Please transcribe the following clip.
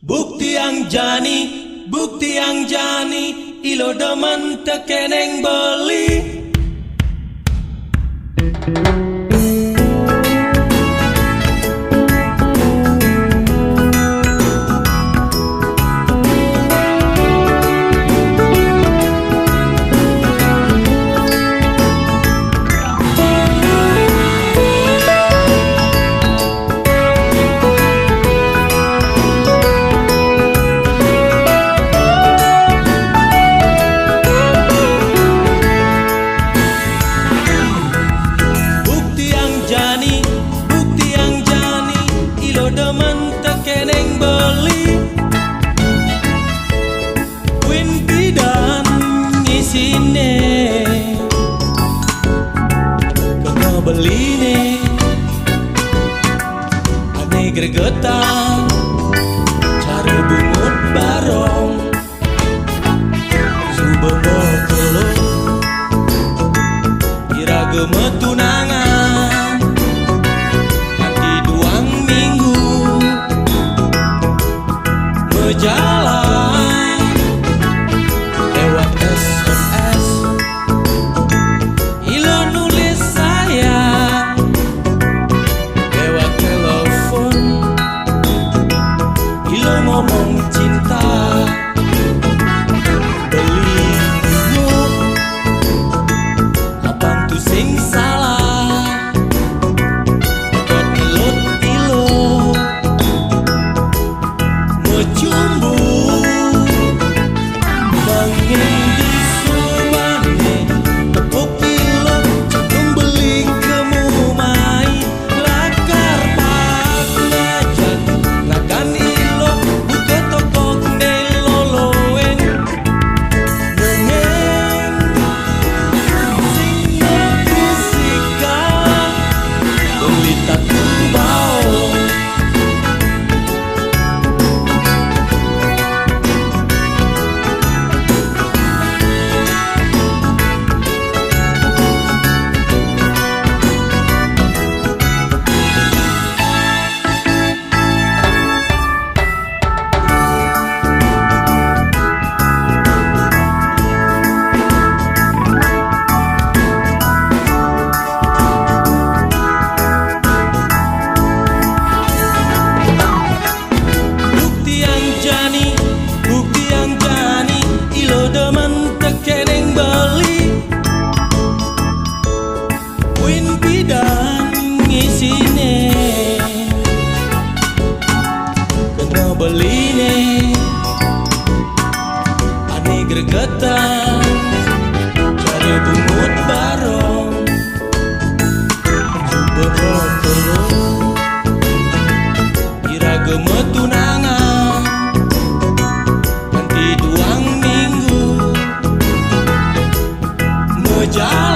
Bukti yang jani, ilo demen tekeneng beli. Demen tekeneng beli Win bidan ngisine kena beli nih ane gregetan cari bungut barong subemo telo kira gemetunangan jalan lewat SMS ilo nulis sayang lewat telepon ilo ngomong cinta beli bungut apang tu sing salah buat ngelut ilo cumbu mengendi sumane tepuk kilo cedung beli kemumai lakar pak ngajan lakan ilo buka tokok neloloen nengeng sing fisika beli tak bau. Demen tekeneng beli Win bidan ngisine kena beli nih ane gregetan cari bungut barong subemo telo kira gemetunangan nanti duang jalan